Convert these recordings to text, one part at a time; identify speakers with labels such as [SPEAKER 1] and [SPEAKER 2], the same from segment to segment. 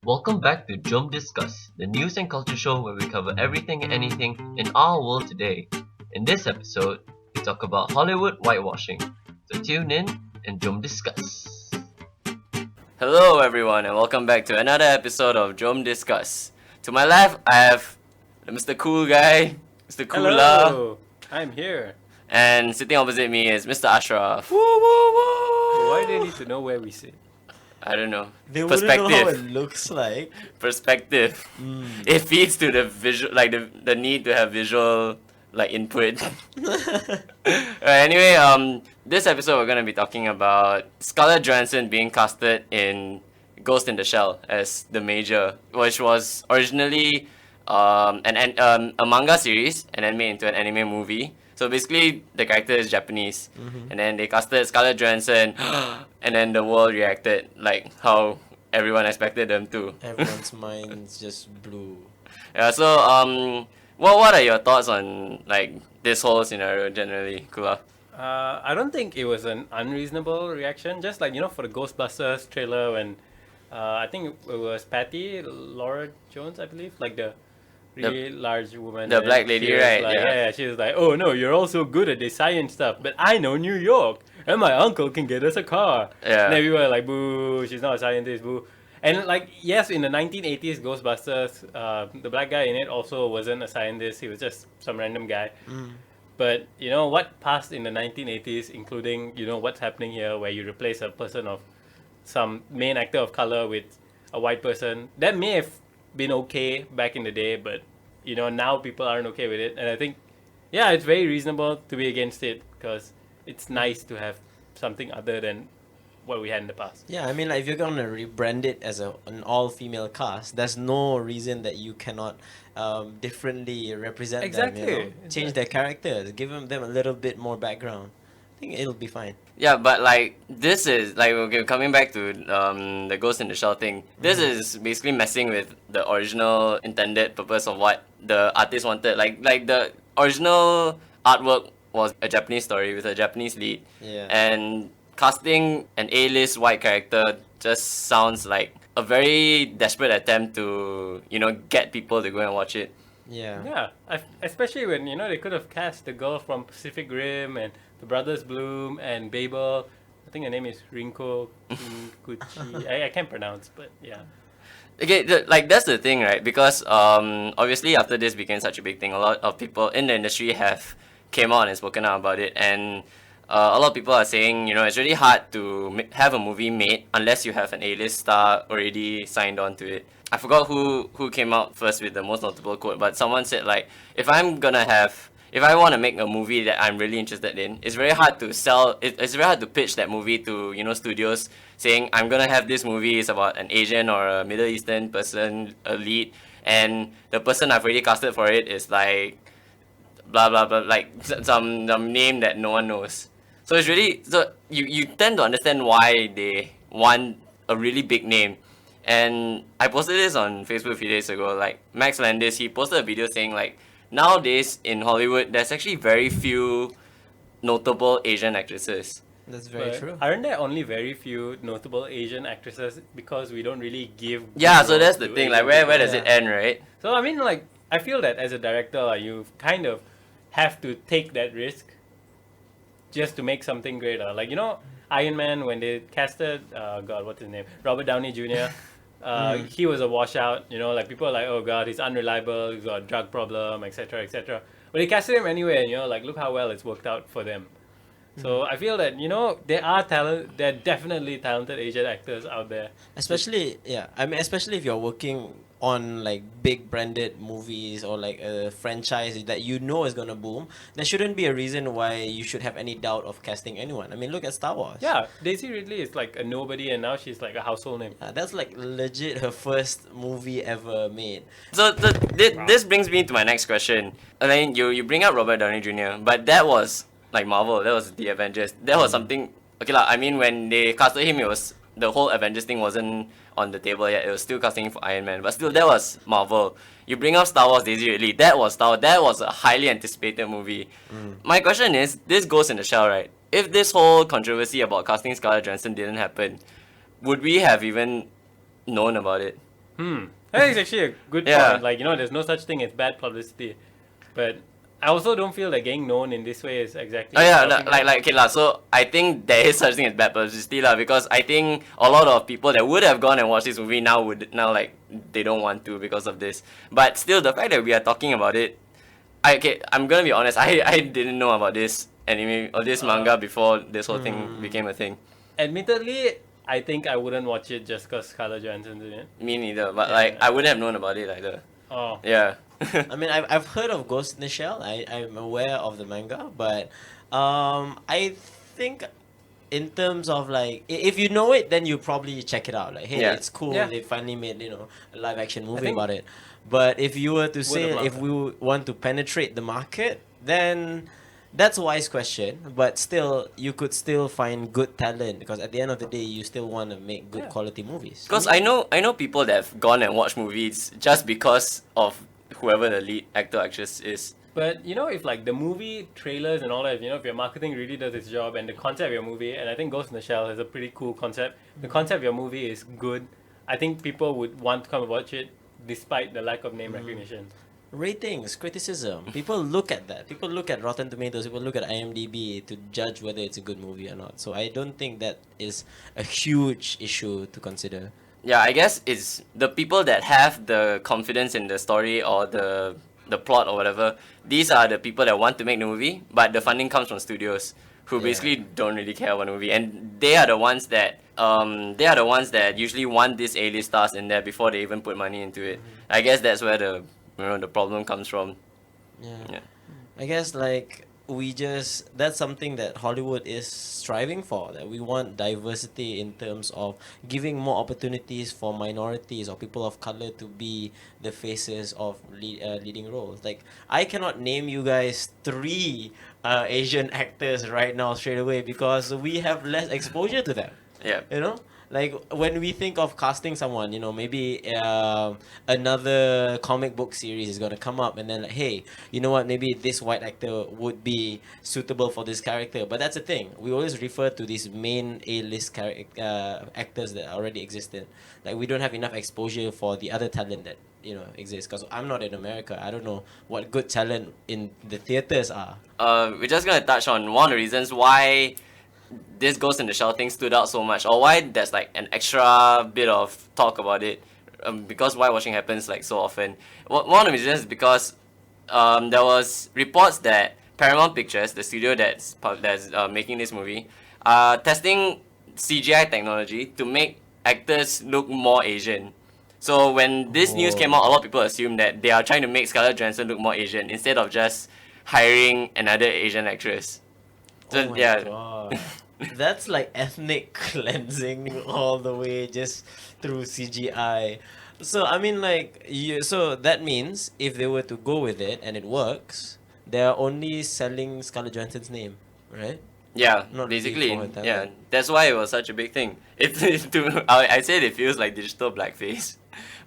[SPEAKER 1] Welcome back to Jom Discuss, the news and culture show where we cover everything and anything in our world today. In this episode, we talk about Hollywood whitewashing. So tune in and Jom Discuss.
[SPEAKER 2] Hello everyone and welcome back to another episode of Jom Discuss. To my left, I have Mr. Cool Guy, Mr. Kula.
[SPEAKER 3] Hello, I'm here.
[SPEAKER 2] And sitting opposite me is Mr. Asyraf.
[SPEAKER 3] Woo, woo, woo. Why do they need to know where we sit?
[SPEAKER 2] I don't know.
[SPEAKER 4] They wouldn't know how it looks like.
[SPEAKER 2] Perspective. It feeds to the visual, like the need to have visual like input. Anyway, this episode we're gonna be talking about Scarlett Johansson being casted in Ghost in the Shell as the Major, which was originally a manga series and then made into an anime movie. So basically, the character is Japanese, and then they casted Scarlett Johansson, and then the world reacted like how everyone expected them to.
[SPEAKER 4] Everyone's minds just blew.
[SPEAKER 2] Yeah. So what are your thoughts on like this whole scenario generally, Kula?
[SPEAKER 3] I don't think it was an unreasonable reaction. Just like, for the Ghostbusters trailer when I think it was Patty, Laura Jones, I believe, like the really large woman.
[SPEAKER 2] The black lady, right?
[SPEAKER 3] Like,
[SPEAKER 2] yeah.
[SPEAKER 3] She was like, oh no, you're all so good at this science stuff, but I know New York, and my uncle can get us a car.
[SPEAKER 2] Yeah.
[SPEAKER 3] And everyone like, boo, she's not a scientist, boo. And like, yes, in the 1980s Ghostbusters, the black guy in it also wasn't a scientist. He was just some random guy. But what passed in the 1980s, including what's happening here, where you replace a person of some main actor of color with a white person, that may have been okay back in the day, but now people aren't okay with it. And I think, yeah, it's very reasonable to be against it because it's nice to have something other than what we had in the past.
[SPEAKER 4] Yeah, I mean, like, if you're gonna rebrand it as an all-female cast, there's no reason that you cannot differently represent them. Change their characters, give them a little bit more background. I think it'll be fine.
[SPEAKER 2] Yeah, but like this is like, okay, coming back to the Ghost in the Shell thing. This is basically messing with the original intended purpose of what the artist wanted. Like the original artwork was a Japanese story with a Japanese lead.
[SPEAKER 4] Yeah.
[SPEAKER 2] And casting an A-list white character just sounds like a very desperate attempt to get people to go and watch it.
[SPEAKER 4] Yeah.
[SPEAKER 3] Yeah, especially when they could have cast the girl from Pacific Rim and the Brothers Bloom and Babel. I think her name is Rinko Kikuchi. I can't pronounce, but yeah.
[SPEAKER 2] Okay, that's the thing, right? Because obviously after this became such a big thing, a lot of people in the industry have came out and spoken out about it, and a lot of people are saying it's really hard to have a movie made unless you have an A-list star already signed on to it. I forgot who came out first with the most notable quote, but someone said like, if I want to make a movie that I'm really interested in, it's very hard to sell. It's very hard to pitch that movie to studios, saying I'm gonna have this movie is about an Asian or a Middle Eastern person, a lead, and the person I've already casted for it is like blah blah blah, like some name that no one knows. So it's really, so you tend to understand why they want a really big name. And I posted this on Facebook a few days ago. Like Max Landis, he posted a video saying like, nowadays in Hollywood, there's actually very few notable Asian actresses.
[SPEAKER 4] That's very
[SPEAKER 3] But
[SPEAKER 4] true.
[SPEAKER 3] aren't there only very few notable Asian actresses because we don't really give?
[SPEAKER 2] Yeah,
[SPEAKER 3] good
[SPEAKER 2] so that's
[SPEAKER 3] roles
[SPEAKER 2] the
[SPEAKER 3] to
[SPEAKER 2] thing.
[SPEAKER 3] Asian
[SPEAKER 2] Like, where
[SPEAKER 3] people?
[SPEAKER 2] does it end, right?
[SPEAKER 3] So I mean, like, I feel that as a director, like, you kind of have to take that risk just to make something great. Like, Iron Man, when they casted, what's his name? Robert Downey Jr. He was a washout. Like, people are like, oh god, he's unreliable, he's got a drug problem, etc., etc. But they casted him anyway, and like, look how well it's worked out for them. So I feel that there are definitely talented Asian actors out there.
[SPEAKER 4] Especially if you're working on like big branded movies or like a franchise that is gonna boom, there shouldn't be a reason why you should have any doubt of casting anyone. I mean, look at Star Wars.
[SPEAKER 3] Yeah, Daisy Ridley is like a nobody, and now she's like a household name.
[SPEAKER 4] That's like legit her first movie ever made.
[SPEAKER 2] So this brings me to my next question. I mean, you bring up Robert Downey Jr., but that was like Marvel. That was the Avengers. That was something. Okay, I mean, when they casted him, it was the whole Avengers thing wasn't on the table yet. It was still casting for Iron Man, but still, that was Marvel. You bring up Star Wars, Daisy Ridley. That was a highly anticipated movie. My question is, this Ghost in the Shell, right? If this whole controversy about casting Scarlett Johansson didn't happen, would we have even known about it?
[SPEAKER 3] That is actually a good
[SPEAKER 2] Yeah.
[SPEAKER 3] point. Like, there's no such thing as bad publicity. But I also don't feel that getting known in this way is exactly...
[SPEAKER 2] Oh yeah,
[SPEAKER 3] helping them.
[SPEAKER 2] okay lah. So I think there is such thing as bad publicity lah, because I think a lot of people that would have gone and watched this movie now like they don't want to because of this. But still, the fact that we are talking about it, I'm gonna be honest. I didn't know about this anime or this manga before this whole thing became a thing.
[SPEAKER 3] Admittedly, I think I wouldn't watch it just because Scarlett Johansson's in it.
[SPEAKER 2] Me neither. But
[SPEAKER 3] Yeah.
[SPEAKER 2] I wouldn't have known about it either.
[SPEAKER 3] Oh.
[SPEAKER 2] Yeah.
[SPEAKER 4] I mean, I've heard of Ghost in the Shell. I'm aware of the manga, but I think in terms of like, if you know it, then you probably check it out. Like, hey,
[SPEAKER 2] Yeah.
[SPEAKER 4] it's cool.
[SPEAKER 3] Yeah.
[SPEAKER 4] They finally made a live action movie
[SPEAKER 3] think-
[SPEAKER 4] about it. But if you were to say
[SPEAKER 3] of mouth.
[SPEAKER 4] if we want to penetrate the market, then that's a wise question. But still, you could still find good talent, because at the end of the day, you still want to make good quality movies.
[SPEAKER 2] Because I know people that have gone and watched movies just because of whoever the lead actor actress is.
[SPEAKER 3] But if like the movie trailers and all that, if your marketing really does its job and the concept of your movie, and I think Ghost in the Shell has a pretty cool concept. The concept of your movie is good. I think people would want to come and watch it despite the lack of name recognition.
[SPEAKER 4] Ratings, criticism. People look at that. People look at Rotten Tomatoes. People look at IMDb to judge whether it's a good movie or not. So I don't think that is a huge issue to consider.
[SPEAKER 2] Yeah, I guess it's the people that have the confidence in the story or the plot or whatever. These are the people that want to make the movie, but the funding comes from studios who basically don't really care about the movie, and they are the ones that usually want these A-list stars in there before they even put money into it. I guess that's where the problem comes from.
[SPEAKER 4] Yeah. I guess like that's something that Hollywood is striving for, that we want diversity in terms of giving more opportunities for minorities or people of color to be the faces of leading roles. Like, I cannot name you guys 3 Asian actors right now straight away because we have less exposure to them.
[SPEAKER 2] Yeah.
[SPEAKER 4] Like, when we think of casting someone, maybe another comic book series is going to come up, and then like, hey, you know what, maybe this white actor would be suitable for this character. But that's the thing, we always refer to these main A-list actors that already existed. Like, we don't have enough exposure for the other talent that exists, because I'm not in America. I don't know what good talent in the theaters are.
[SPEAKER 2] We're just gonna touch on one of the reasons why this Ghost in the Shell thing stood out so much, or why there's like an extra bit of talk about it, because whitewashing happens like so often. One of the reasons is because there was reports that Paramount Pictures, the studio that's making this movie, are testing CGI technology to make actors look more Asian. So when this news came out, a lot of people assumed that they are trying to make Scarlett Johansson look more Asian instead of just hiring another Asian actress. So,
[SPEAKER 4] Oh my
[SPEAKER 2] yeah.
[SPEAKER 4] God. That's like ethnic cleansing all the way just through CGI. So I mean, like, so that means if they were to go with it and it works, they're only selling Scarlett Johansson's name, right?
[SPEAKER 2] Yeah,
[SPEAKER 4] Not
[SPEAKER 2] basically,
[SPEAKER 4] really for her
[SPEAKER 2] yeah.
[SPEAKER 4] talent.
[SPEAKER 2] That's why it was such a big thing. I said it feels like digital blackface.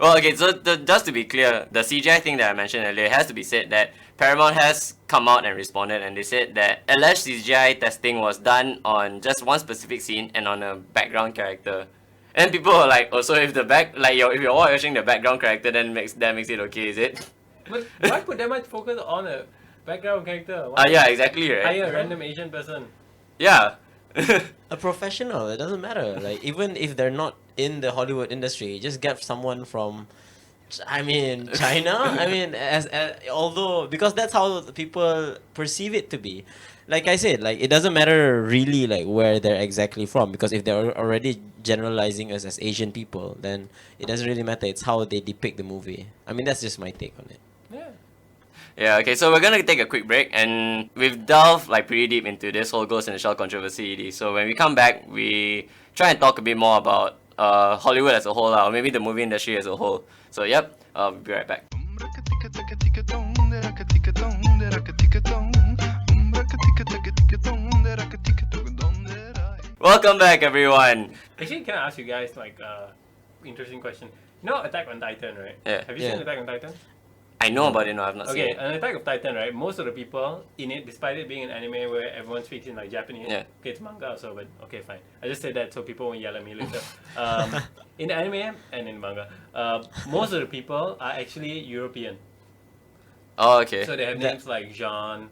[SPEAKER 2] Well, okay, so just to be clear, the CGI thing that I mentioned earlier, it has to be said that Paramount has come out and responded, and they said that alleged CGI testing was done on just one specific scene and on a background character. And people were like, oh, so if if you're watching the background character, then that makes it okay, is it?
[SPEAKER 3] But why put that much focus on a background character? Why
[SPEAKER 2] Yeah, exactly, right?
[SPEAKER 3] hire a random Asian person?
[SPEAKER 2] Yeah.
[SPEAKER 4] A professional, it doesn't matter. Like, even if they're not in the Hollywood industry, just get someone from, China. Although, because that's how people perceive it to be. Like I said, like, it doesn't matter really like where they're exactly from, because if they're already generalizing us as Asian people, then it doesn't really matter. It's how they depict the movie. That's just my take on it.
[SPEAKER 3] Yeah.
[SPEAKER 2] Yeah, okay, so we're gonna take a quick break, and we've delved like pretty deep into this whole Ghost in the Shell controversy. So when we come back, we try and talk a bit more about Hollywood as a whole, or maybe the movie industry as a whole. So yep, we'll be right back. Welcome back, everyone.
[SPEAKER 3] Actually, can I ask you guys like interesting question? Attack on Titan, right?
[SPEAKER 2] Yeah.
[SPEAKER 3] Have you
[SPEAKER 4] Yeah.
[SPEAKER 3] seen Attack on Titan?
[SPEAKER 2] I know about it, no, I've not seen
[SPEAKER 3] Okay,
[SPEAKER 2] it.
[SPEAKER 3] an Attack of Titan, right? Most of the people in it, despite it being an anime where everyone speaks in like Japanese,
[SPEAKER 2] Yeah.
[SPEAKER 3] okay, it's manga also, but okay, fine. I just said that so people won't yell at me later. In the anime and in manga, most of the people are actually European.
[SPEAKER 2] Oh, okay.
[SPEAKER 3] So they have names like Jean,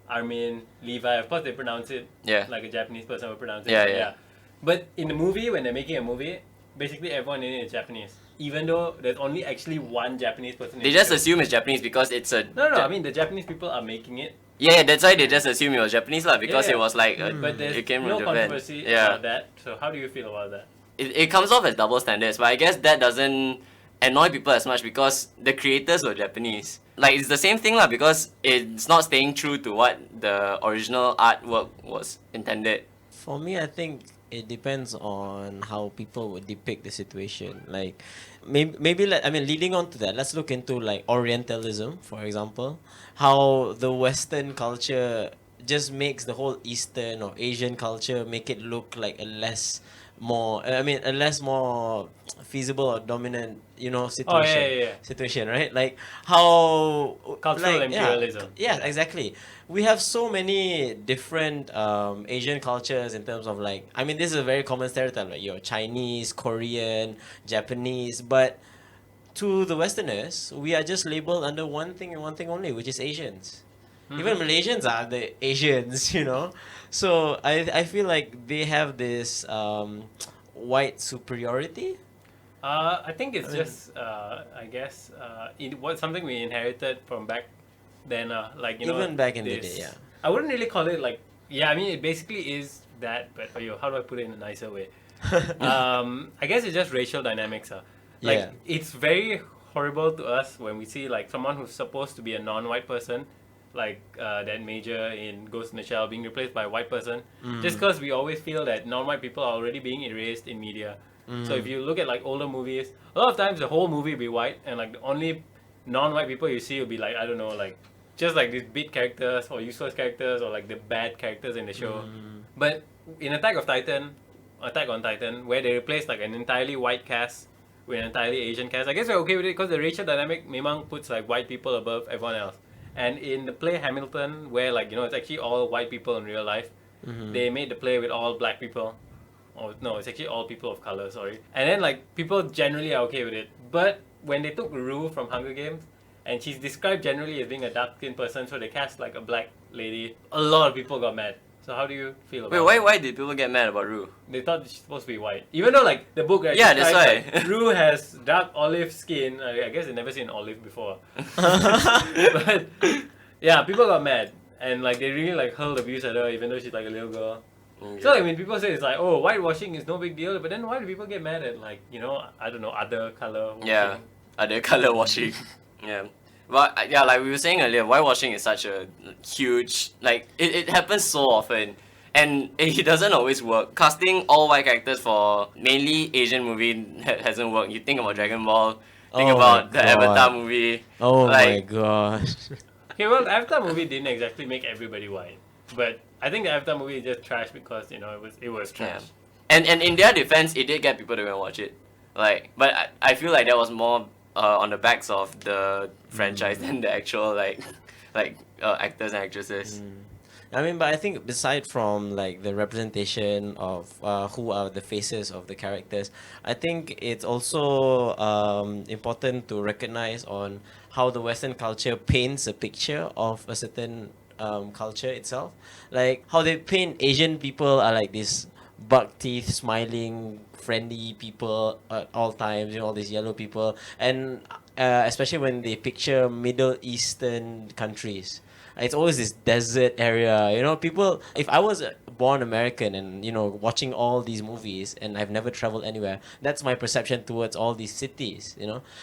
[SPEAKER 3] Armin, Levi. Of course, they pronounce it like a Japanese person would pronounce it.
[SPEAKER 2] Yeah,
[SPEAKER 3] so
[SPEAKER 2] yeah.
[SPEAKER 3] But in the movie, when they're making a movie, basically everyone in it is Japanese. Even though there's only actually one Japanese person.
[SPEAKER 2] They just assume it's Japanese because it's a...
[SPEAKER 3] No, I mean, the Japanese people are making it.
[SPEAKER 2] Yeah, that's why they just assume it was Japanese lah, because
[SPEAKER 3] Yeah.
[SPEAKER 2] it was like...
[SPEAKER 3] But there's
[SPEAKER 2] it came
[SPEAKER 3] no
[SPEAKER 2] from Japan.
[SPEAKER 3] controversy
[SPEAKER 2] Yeah.
[SPEAKER 3] about that. So how do you feel about that?
[SPEAKER 2] It comes off as double standards, but I guess that doesn't annoy people as much because the creators were Japanese. Like, it's the same thing lah, because it's not staying true to what the original artwork was intended.
[SPEAKER 4] For me, I think it depends on how people would depict the situation. Like, maybe leading on to that, let's look into like Orientalism, for example. How the Western culture just makes the whole Eastern or Asian culture make it look like a less more feasible or dominant, situation. Situation, right? Like how
[SPEAKER 3] Cultural
[SPEAKER 4] like,
[SPEAKER 3] imperialism.
[SPEAKER 4] Yeah, exactly. We have so many different Asian cultures in terms of like, this is a very common stereotype, like you're Chinese, Korean, Japanese, but to the Westerners, we are just labeled under one thing and one thing only, which is Asians. Even Malaysians are the Asians, So I feel like they have this white superiority.
[SPEAKER 3] I think it's something we inherited from back then.
[SPEAKER 4] Even back in the day, yeah.
[SPEAKER 3] I wouldn't really call it like, it basically is that, but how do I put it in a nicer way? I guess it's just racial dynamics. It's very horrible to us when we see like someone who's supposed to be a non-white person, like that major in Ghost in the Shell being replaced by a white person, just because we always feel that non-white people are already being erased in media. So if you look at like older movies, a lot of times the whole movie will be white, and like the only non-white people you see will be like, I don't know, like just like these bit characters or useless characters or like the bad characters in the show. But in Attack on Titan, where they replaced like an entirely white cast with an entirely Asian cast, I guess we're okay with it because the racial dynamic memang puts like white people above everyone else. And in the play Hamilton, where like it's actually all white people in real life, they made the play with all black people. Oh no, it's actually all people of color. Sorry. And then like people generally are okay with it, but when they took Rue from Hunger Games, and she's described generally as being a dark-skinned person, so they cast like a black lady, a lot of people got mad. So how do you feel about
[SPEAKER 2] Wait,
[SPEAKER 3] it?
[SPEAKER 2] why did people get mad about Rue?
[SPEAKER 3] They thought she's supposed to be white. Even though like the book
[SPEAKER 2] Yeah, that's why.
[SPEAKER 3] like, Rue has dark olive skin. I guess they've never seen olive before. But yeah, people got mad. And like they really like hurled abuse at her even though she's like a little girl.
[SPEAKER 2] Okay.
[SPEAKER 3] So like when people say it's like, oh, whitewashing is no big deal, but then why do people get mad at like, I don't know, other color washing?
[SPEAKER 2] Yeah, other color washing. Yeah. But like we were saying earlier, whitewashing is such a huge, like, it happens so often. And it doesn't always work. Casting all white characters for mainly Asian movie hasn't worked. You think about Dragon Ball, think about the Avatar movie.
[SPEAKER 4] Oh
[SPEAKER 2] like,
[SPEAKER 4] my gosh.
[SPEAKER 3] Okay, well, the Avatar movie didn't exactly make everybody white. But I think the Avatar movie is just trash because, it was trash.
[SPEAKER 2] Yeah. And in their defense, it did get people to go and watch it. Like, but I feel like that was more on the backs of the franchise than the actual actors and actresses.
[SPEAKER 4] But I think beside from like the representation of who are the faces of the characters, I think it's also important to recognize on how the Western culture paints a picture of a certain culture itself. Like how they paint Asian people are like these buck teeth, smiling, friendly people at all times, all these yellow people, and especially when they picture Middle Eastern countries. It's always this desert area, people. If I was born American and watching all these movies and I've never traveled anywhere, that's my perception towards all these cities,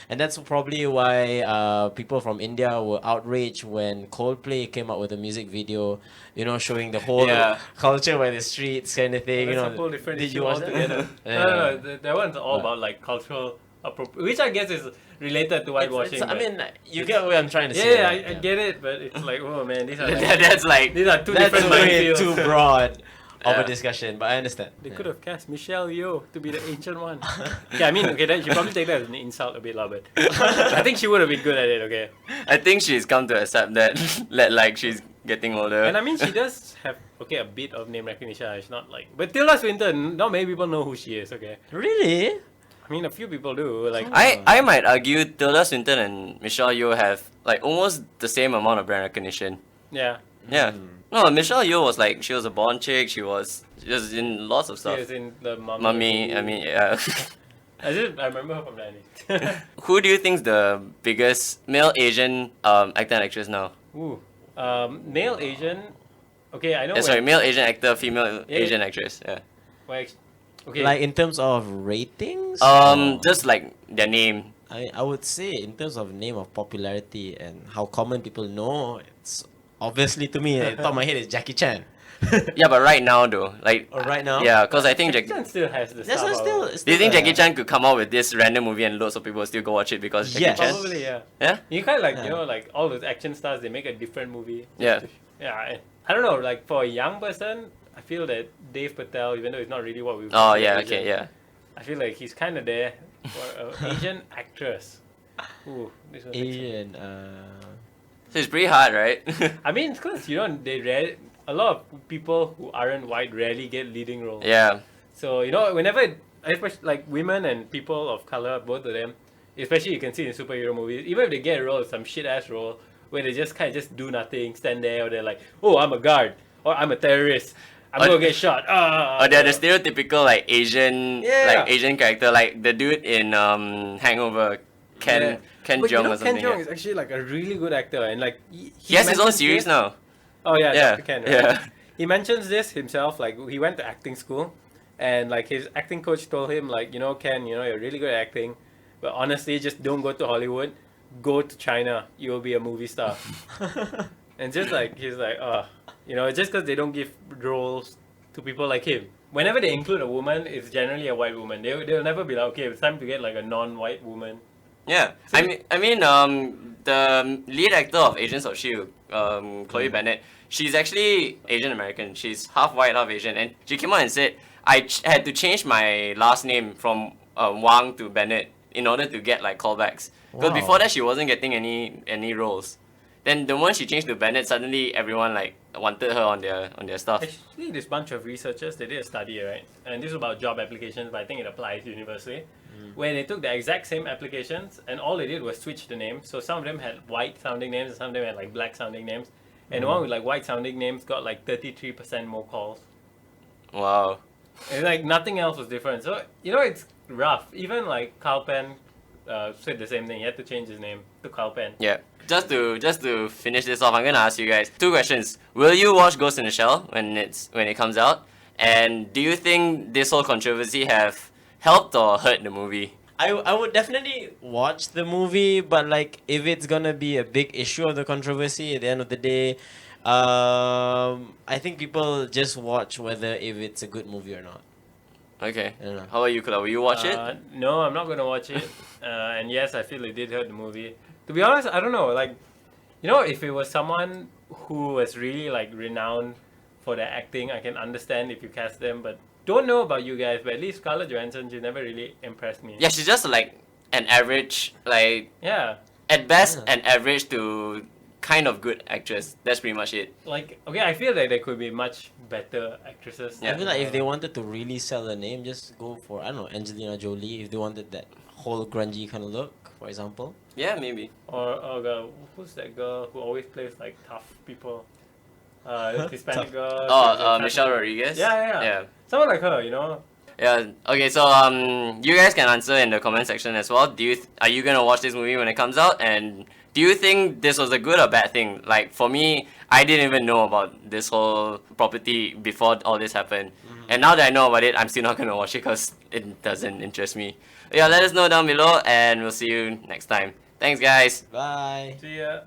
[SPEAKER 4] and that's probably why people from India were outraged when Coldplay came out with a music video, showing the whole culture by the streets kind of thing.
[SPEAKER 3] That's a whole different
[SPEAKER 4] Did
[SPEAKER 3] issue
[SPEAKER 4] you watch
[SPEAKER 3] altogether.
[SPEAKER 4] that?
[SPEAKER 3] No, that one's all about like cultural which I guess is related to whitewashing.
[SPEAKER 4] You get what I'm trying to say.
[SPEAKER 3] Yeah, I get it, but it's like, oh man, these are
[SPEAKER 2] That's like
[SPEAKER 3] these are two
[SPEAKER 4] That's
[SPEAKER 3] different
[SPEAKER 4] way
[SPEAKER 3] minefields.
[SPEAKER 4] too broad. of
[SPEAKER 2] Yeah.
[SPEAKER 4] a discussion, but I understand.
[SPEAKER 3] They
[SPEAKER 4] Yeah.
[SPEAKER 3] could have cast Michelle Yeoh to be the ancient one. Okay, I mean, okay, then she probably take that as an insult a bit, lah, but I think she would have been good at it, okay?
[SPEAKER 2] I think she's come to accept that, that like she's getting older.
[SPEAKER 3] And I mean, she does have, okay, a bit of name recognition. It's not like... But Tilda Swinton, not many people know who she is, okay?
[SPEAKER 4] Really?
[SPEAKER 3] I mean, a few people do, like...
[SPEAKER 2] I might argue Tilda Swinton and Michelle Yeoh have like almost the same amount of brand recognition.
[SPEAKER 3] Yeah.
[SPEAKER 2] Yeah. No, Michelle Yeoh was like, she was a Bond chick. She was in lots of
[SPEAKER 3] She
[SPEAKER 2] stuff.
[SPEAKER 3] was in the
[SPEAKER 2] Mummy. I mean, yeah.
[SPEAKER 3] I remember her from that.
[SPEAKER 2] Who do you think's the biggest male Asian actor and actress now?
[SPEAKER 3] Ooh. Male Asian... Okay, I know...
[SPEAKER 2] Sorry, male Asian actor, female
[SPEAKER 3] Yeah,
[SPEAKER 2] Asian actress. Yeah.
[SPEAKER 3] Okay.
[SPEAKER 4] Like in terms of ratings?
[SPEAKER 2] Just like their name.
[SPEAKER 4] I would say in terms of name of popularity and how common people know, it's obviously to me, at the top of my head is Jackie Chan.
[SPEAKER 2] Yeah, but right now though, like.
[SPEAKER 4] Or right now?
[SPEAKER 2] Yeah, because I think
[SPEAKER 3] Jackie Chan still has the
[SPEAKER 4] That's
[SPEAKER 3] star
[SPEAKER 4] not
[SPEAKER 3] power.
[SPEAKER 2] Do you think Jackie Chan could come out with this random movie and loads of people still go watch it because Jackie
[SPEAKER 4] Yes.
[SPEAKER 2] Chan?
[SPEAKER 3] Probably, yeah.
[SPEAKER 2] Yeah?
[SPEAKER 3] You kind of like,
[SPEAKER 4] Yeah.
[SPEAKER 3] you know, like all those action stars, they make a different movie.
[SPEAKER 2] Yeah.
[SPEAKER 3] Yeah. I don't know, like for a young person, I feel that Dave Patel, even though it's not really what we
[SPEAKER 2] Oh,
[SPEAKER 3] consider
[SPEAKER 2] yeah,
[SPEAKER 3] Asian,
[SPEAKER 2] okay, yeah.
[SPEAKER 3] I feel like he's kind of there for an Asian actress. Ooh, this one.
[SPEAKER 4] Asian,
[SPEAKER 2] So it's pretty hard, right?
[SPEAKER 3] I mean, it's because, you know, a lot of people who aren't white rarely get leading roles.
[SPEAKER 2] Yeah.
[SPEAKER 3] So, you know, whenever, especially like women and people of color, both of them, especially you can see in superhero movies, even if they get a role, some shit ass role, where they just kind of just do nothing, stand there, or they're like, oh, I'm a guard, or I'm a terrorist, I'm
[SPEAKER 2] Or-
[SPEAKER 3] gonna get shot.
[SPEAKER 2] Or they're the stereotypical like Asian
[SPEAKER 3] Yeah.
[SPEAKER 2] like Asian character, like the dude in Hangover, Ken
[SPEAKER 3] Yeah.
[SPEAKER 2] Ken
[SPEAKER 3] But
[SPEAKER 2] Jeong
[SPEAKER 3] you know,
[SPEAKER 2] or something.
[SPEAKER 3] Ken Jeong
[SPEAKER 2] yeah.
[SPEAKER 3] is actually like a really good actor, and like
[SPEAKER 2] He has his own
[SPEAKER 3] mentions
[SPEAKER 2] series
[SPEAKER 3] this-
[SPEAKER 2] now.
[SPEAKER 3] Oh yeah,
[SPEAKER 2] Yeah.
[SPEAKER 3] Dr. Ken. Right?
[SPEAKER 2] Yeah.
[SPEAKER 3] He mentions this himself. Like he went to acting school, and like his acting coach told him, like, you know, Ken, you know, you're really good at acting, but honestly, just don't go to Hollywood. Go to China. You will be a movie star. And just like he's like, you know, just because they don't give roles to people like him. Whenever they include a woman, it's generally a white woman. They'll never be like, okay, it's time to get like a non-white woman.
[SPEAKER 2] Yeah.
[SPEAKER 3] So-
[SPEAKER 2] I mean the lead actor of Agents of S.H.I.E.L.D., Chloe Bennett, she's actually Asian American. She's half white, half Asian, and she came out and said I had to change my last name from Wang to Bennett in order to get like callbacks. Because
[SPEAKER 4] Wow.
[SPEAKER 2] before that she wasn't getting any roles. Then the moment she changed to Bennett, suddenly everyone like wanted her on their stuff.
[SPEAKER 3] Actually, this bunch of researchers, they did a study, right? And this is about job applications, but I think it applies universally. Where they took the exact same applications and all they did was switch the names. So some of them had white sounding names and some of them had like black sounding names. And the one with like white sounding names got like 33% more calls.
[SPEAKER 2] Wow.
[SPEAKER 3] And like nothing else was different. So, you know, it's rough. Even like Carl Penn said the same thing. He had to change his name to Carl Penn.
[SPEAKER 2] Yeah. Just to finish this off, I'm gonna ask you guys two questions. Will you watch Ghost in the Shell when it comes out? And do you think this whole controversy have helped or hurt the movie?
[SPEAKER 4] I would definitely watch the movie, but like if it's gonna be a big issue of the controversy at the end of the day, I think people just watch whether if it's a good movie or not.
[SPEAKER 2] Okay.
[SPEAKER 4] I don't know.
[SPEAKER 2] How about you, Kula? Will you watch it?
[SPEAKER 3] No, I'm not gonna watch it. And yes, I feel it did hurt the movie. To be honest, I don't know. Like, you know, if it was someone who was really like renowned for their acting, I can understand if you cast them. But don't know about you guys, but at least Scarlett Johansson, she never really impressed me.
[SPEAKER 2] Yeah, she's just like an average, like
[SPEAKER 3] Yeah.
[SPEAKER 2] at best
[SPEAKER 4] Yeah.
[SPEAKER 2] an average to kind of good actress. That's pretty much it.
[SPEAKER 3] Like, okay, I feel like there could be much better actresses.
[SPEAKER 2] Yeah.
[SPEAKER 4] I feel like if they wanted to really sell a name, just go for, I don't know, Angelina Jolie. If they wanted that whole grungy kind of look, for example.
[SPEAKER 2] Yeah, maybe.
[SPEAKER 3] Or who's that girl who always plays like tough people? Hispanic
[SPEAKER 4] Tough.
[SPEAKER 3] girl.
[SPEAKER 2] Oh, Michelle Rodriguez.
[SPEAKER 3] Yeah.
[SPEAKER 2] Yeah.
[SPEAKER 3] Someone like her, you know.
[SPEAKER 2] Yeah. Okay. So you guys can answer in the comment section as well. Are you gonna watch this movie when it comes out? And do you think this was a good or bad thing? Like for me, I didn't even know about this whole property before all this happened. And now that I know about it, I'm still not gonna watch it because it doesn't interest me. But yeah, let us know down below, and we'll see you next time. Thanks, guys.
[SPEAKER 4] Bye.
[SPEAKER 3] See ya.